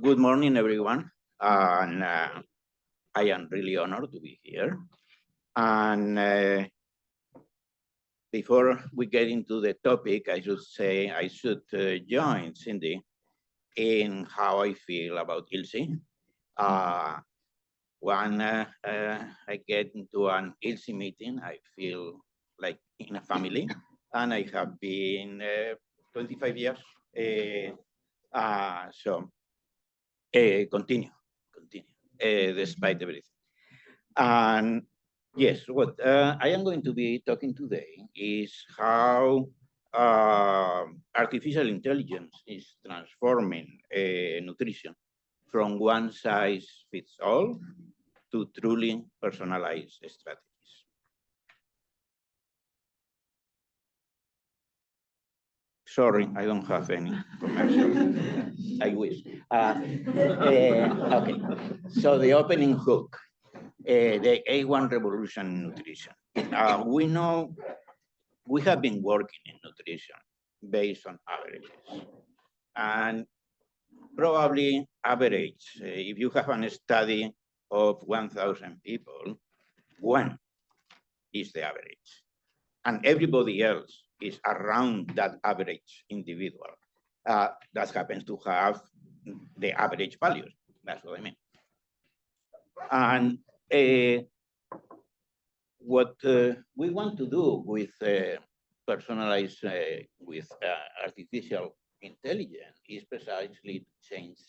Good morning, everyone. And I am really honored to be here. And before we get into the topic, I should say I should join Cindy in how I feel about ILSI. When I get into an ILSI meeting, I feel like in a family, and I have been 25 years. Continue, despite everything. And yes, what I am going to be talking today is how artificial intelligence is transforming nutrition from one size fits all to truly personalized strategies. Sorry, I don't have any commercial. I wish. Okay, so the opening hook, the A1 revolution in nutrition. We know we have been working in nutrition based on averages. And probably average, if you have a study of 1,000 people, one is the average. And everybody else is around that average individual that happens to have the average values. That's what I mean. And what we want to do with personalized, with artificial intelligence is precisely to change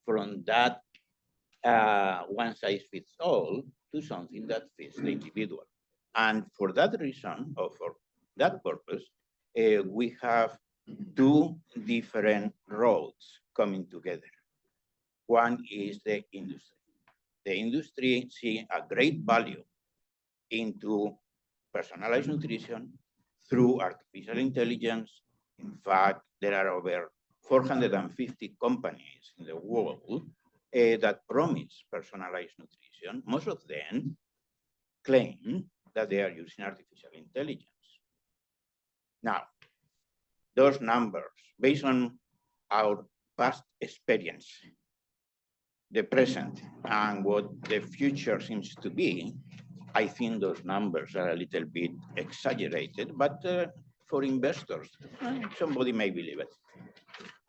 from that one size fits all to something that fits the individual. And for that reason, or for that purpose, we have two different roads coming together. One is the industry. The industry sees a great value into personalized nutrition through artificial intelligence. In fact, there are over 450 companies in the world that promise personalized nutrition. Most of them claim that they are using artificial intelligence. Now, those numbers, based on our past experience, the present, and what the future seems to be, I think those numbers are a little bit exaggerated, but for investors, somebody may believe it.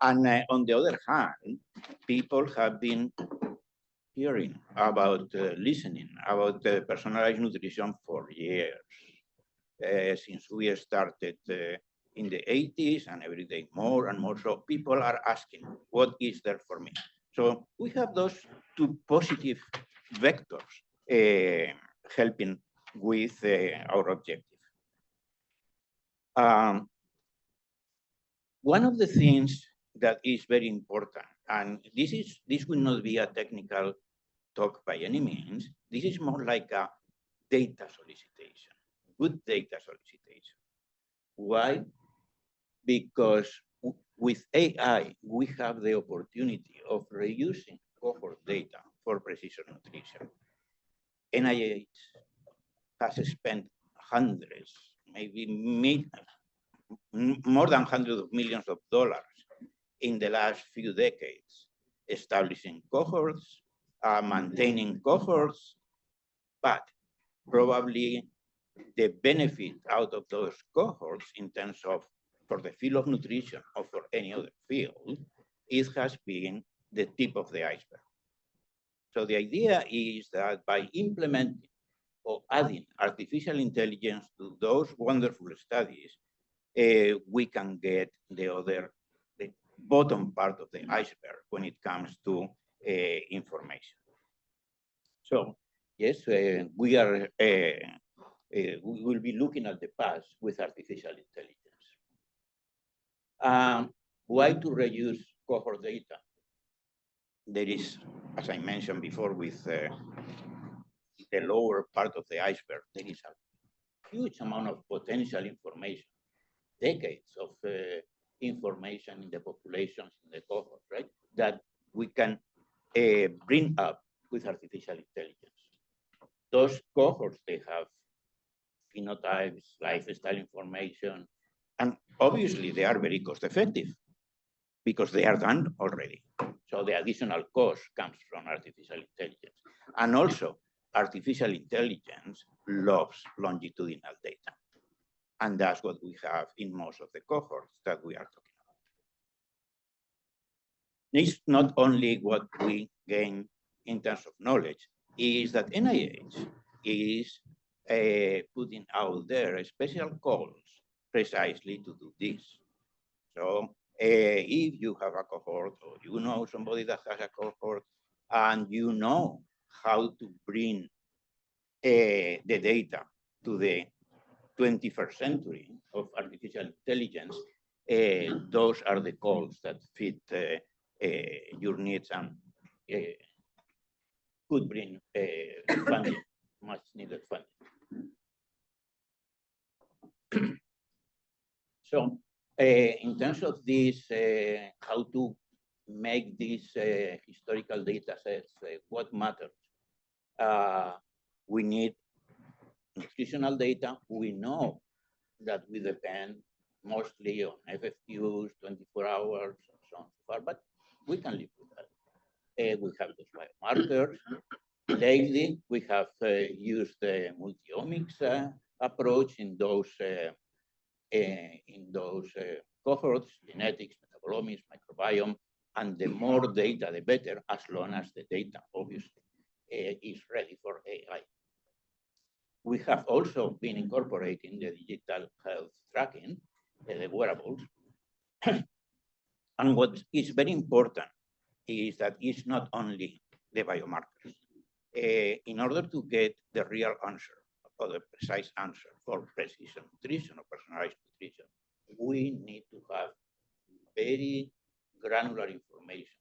And on the other hand, people have been hearing about, listening about personalized nutrition for years. Since we started in the 80s and every day more and more. So people are asking, what is there for me? So we have those two positive vectors helping with our objective. One of the things that is very important, and this will not be a technical talk by any means, this is more like a data solicitation, good data solicitation. Why? Because with AI, we have the opportunity of reusing cohort data for precision nutrition. NIH has spent hundreds, maybe more than hundreds of millions of dollars in the last few decades, establishing cohorts, maintaining cohorts, but probably the benefit out of those cohorts in terms of for the field of nutrition or for any other field, it has been the tip of the iceberg. So the idea is that by implementing or adding artificial intelligence to those wonderful studies, we can get the bottom part of the iceberg when it comes to information. So yes, we will be looking at the past with artificial intelligence. Why to reuse cohort data? There is, as I mentioned before, with the lower part of the iceberg, there is a huge amount of potential information, decades of information in the populations, in the cohort, right? That we can bring up with artificial intelligence. Those cohorts, they have phenotypes, lifestyle information, and obviously they are very cost effective because they are done already. So the additional cost comes from artificial intelligence. And also, artificial intelligence loves longitudinal data. And that's what we have in most of the cohorts that we are talking about. It's not only what we gain in terms of knowledge, is that NIH is putting out there special calls precisely to do this. So if you have a cohort, or you know somebody that has a cohort, and you know how to bring the data to the 21st century of artificial intelligence, those are the calls that fit your needs and could bring funding, much needed funding. So in terms of this, how to make these historical data sets, what matters? We need nutritional data. We know that we depend mostly on FFQs, 24 hours, and so on and so forth, but we can live with that. We have those biomarkers. Lately, we have used the multiomics approach in those cohorts, genetics, metabolomics, microbiome, and the more data, the better, as long as the data, obviously, is ready for AI. We have also been incorporating the digital health tracking, the wearables. And what is very important is that it's not only the biomarkers. In order to get the real answer, or the precise answer for precision nutrition or personalized nutrition, we need to have very granular information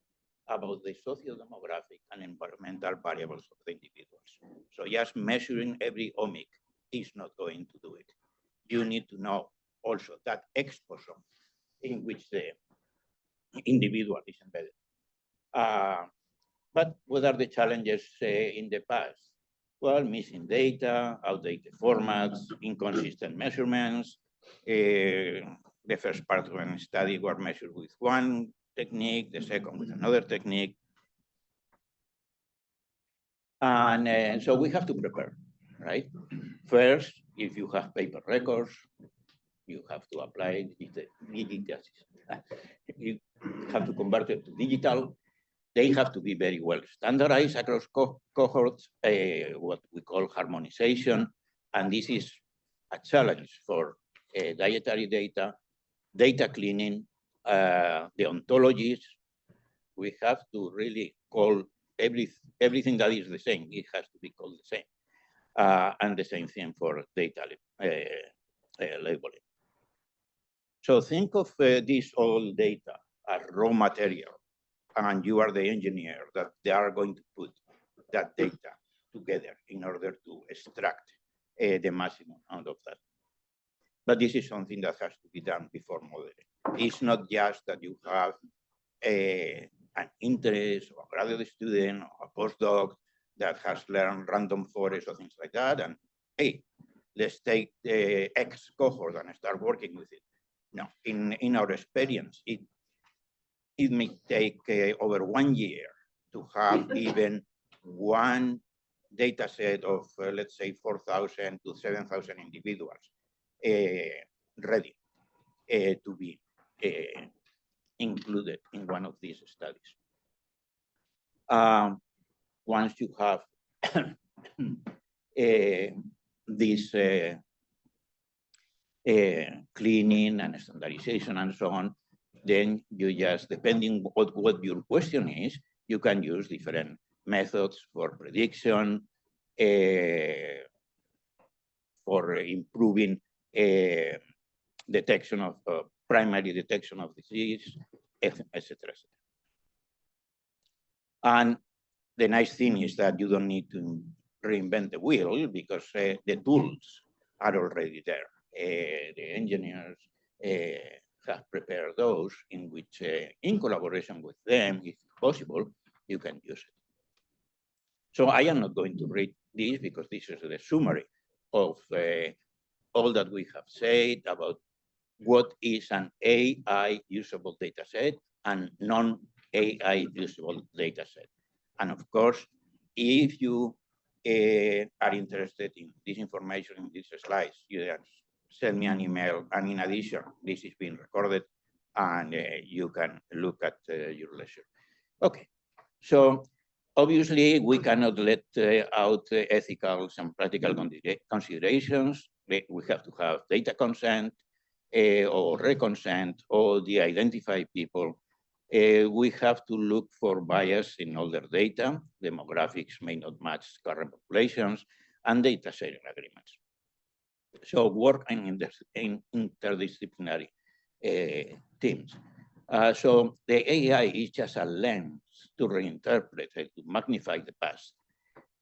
about the socio-demographic and environmental variables of the individuals. So just measuring every omic is not going to do it. You need to know also that exposome in which the individual is embedded. But what are the challenges in the past? Well, missing data, outdated formats, inconsistent measurements. The first part of a study were measured with one technique, the second with another technique. And so we have to prepare, right? First, if you have paper records, you have to apply digital. You have to convert it to digital. They have to be very well standardized across cohorts, what we call harmonization. And this is a challenge for dietary data, data cleaning, the ontologies. We have to really call everything that is the same. It has to be called the same. And the same thing for data labeling. So think of this all data as raw material, and you are the engineer that they are going to put that data together in order to extract the maximum out of that. But this is something that has to be done before modeling. It's not just that you have an interest or a graduate student or a postdoc that has learned random forest or things like that, and hey, let's take the X cohort and start working with it. No, in our experience, it may take over 1 year to have even one data set of, let's say, 4,000 to 7,000 individuals ready to be included in one of these studies. Once you have this cleaning and standardization and so on, then you just, depending on what your question is, you can use different methods for prediction, for improving detection of primary detection of disease, etc. And the nice thing is that you don't need to reinvent the wheel because the tools are already there. The engineers have prepared those in which, in collaboration with them, if possible, you can use it. So I am not going to read this because this is the summary of all that we have said about what is an AI usable data set and AI usable data set. And of course, if you are interested in this information in these slides, you can send me an email. And in addition, this is being recorded and you can look at your leisure. Okay, so obviously we cannot let out ethical and practical considerations. We have to have data consent or reconsent or de-identify people. We have to look for bias in older data. Demographics may not match current populations and data sharing agreements. So work in interdisciplinary teams. So the AI is just a lens to reinterpret, to magnify the past.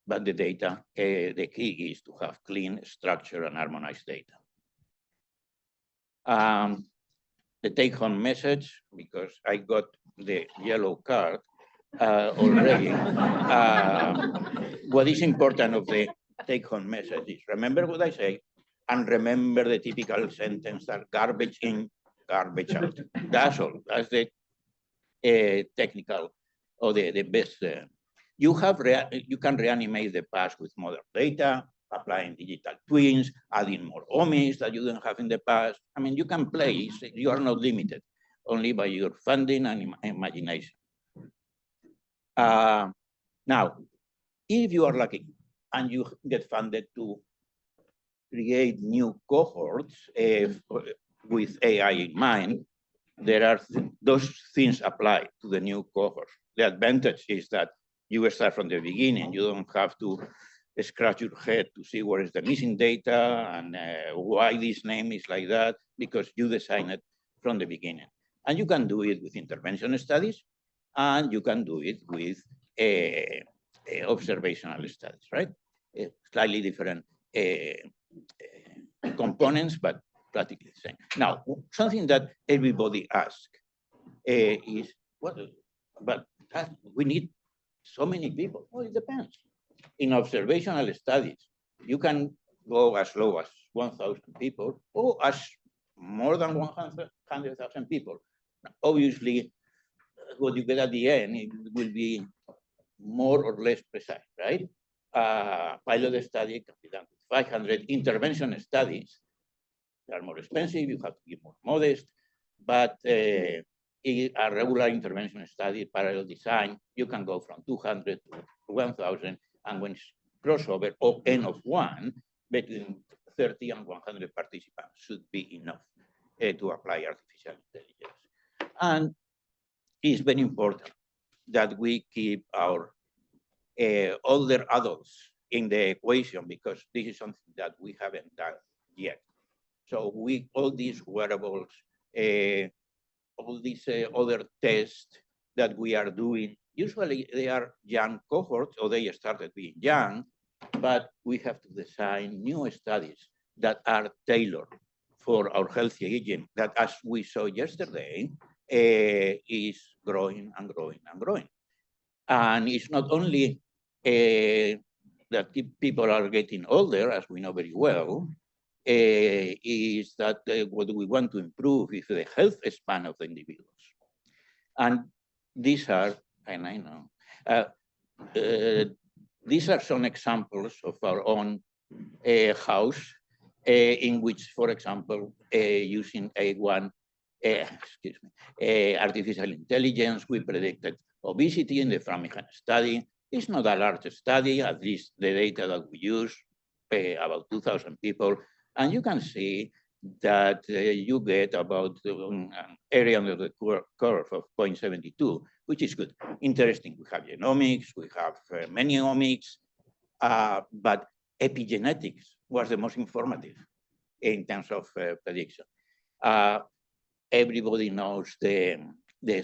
But the data, the key is to have clean, structured, and harmonized data. The take-home message, because I got the yellow card already. What is important of the take-home message is remember what I say, and remember the typical sentence that garbage in, garbage out. That's all. That's the technical or the best. You can reanimate the past with modern data, applying digital twins, adding more omics that you don't have in the past. I mean, you can play. You are not limited only by your funding and imagination. Now, if you are lucky and you get funded to create new cohorts with AI in mind, there are those things apply to the new cohorts. The advantage is that you start from the beginning. You don't have to scratch your head to see where is the missing data and why this name is like that, because you design it from the beginning. And you can do it with intervention studies, and you can do it with observational studies, right? Slightly different components, but practically the same. Now, something that everybody asks is, but we need so many people. Well, it depends. In observational studies, you can go as low as 1,000 people or as more than 100,000 people. Obviously, what you get at the end, it will be more or less precise, right? Pilot study can be done with 500. Intervention studies, they are more expensive, you have to be more modest, but a regular intervention study, parallel design, you can go from 200 to 1,000, and when it's crossover or N of 1, between 30 and 100 participants should be enough to apply artificial intelligence. And it's very important that we keep our older adults in the equation, because this is something that we haven't done yet. So all these wearables, all these other tests that we are doing, usually they are young cohorts or they started being young, but we have to design new studies that are tailored for our healthy aging, that as we saw yesterday, is growing and growing and growing. And it's not only that people are getting older, as we know very well, is that what we want to improve is the health span of the individuals. And these are, and I know, these are some examples of our own house in which, for example, using artificial intelligence, we predicted obesity in the Framingham study. It's not a large study, at least the data that we use, about 2,000 people. And you can see that you get about an area under the curve of 0.72, which is good. Interesting, we have genomics, we have many omics, but epigenetics was the most informative in terms of prediction. Everybody knows the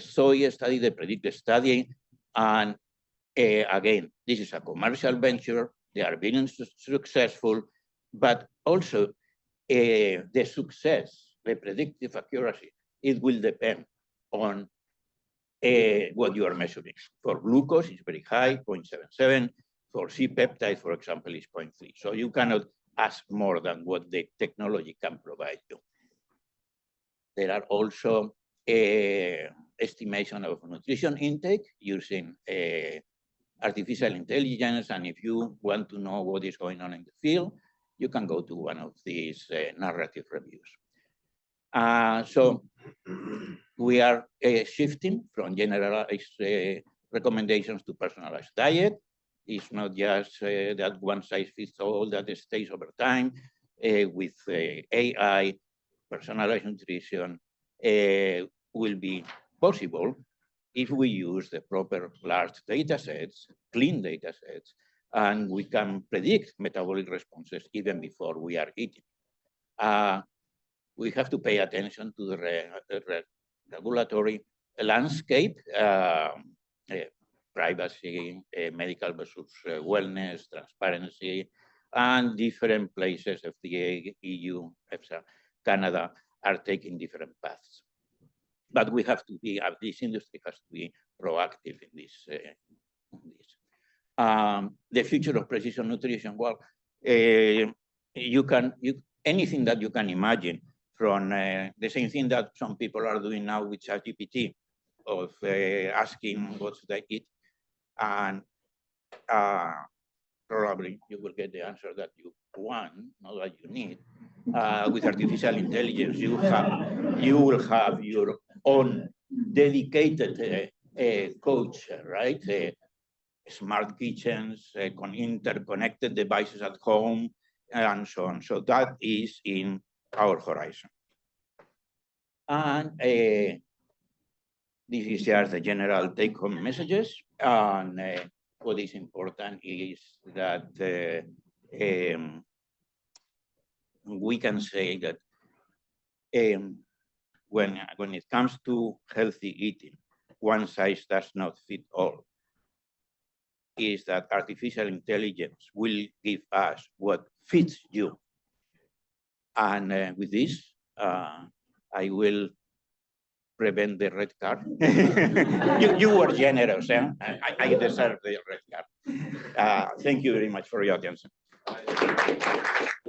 soy study, the predictive study, and again, this is a commercial venture. They are being successful, but also the success, the predictive accuracy, it will depend on what you are measuring. For glucose, it's very high, 0.77. For C-peptide, for example, is 0.3. So you cannot ask more than what the technology can provide you. There are also estimation of nutrition intake using artificial intelligence. And if you want to know what is going on in the field, you can go to one of these narrative reviews. So we are shifting from generalized recommendations to personalized diet. It's not just that one size fits all that stays over time. With AI, personalized nutrition will be possible if we use the proper large data sets, clean data sets, and we can predict metabolic responses even before we are eating. We have to pay attention to the regulatory landscape, privacy, medical versus wellness, transparency, and different places, FDA, EU, EFSA, Canada, are taking different paths. But we have to be, this industry has to be proactive in this. The future of precision nutrition, well, anything that you can imagine, from the same thing that some people are doing now with ChatGPT, of asking what should I eat, and probably you will get the answer that you want, not that you need. With artificial intelligence, you will have your own dedicated coach, right? Smart kitchens, interconnected devices at home, and so on. So that is in our horizon. And this is just the general take-home messages. And what is important is that we can say that when it comes to healthy eating, one size does not fit all. Is that artificial intelligence will give us what fits you. And with this, I will prevent the red card. you were generous, eh? I deserve the red card. Thank you very much for your attention.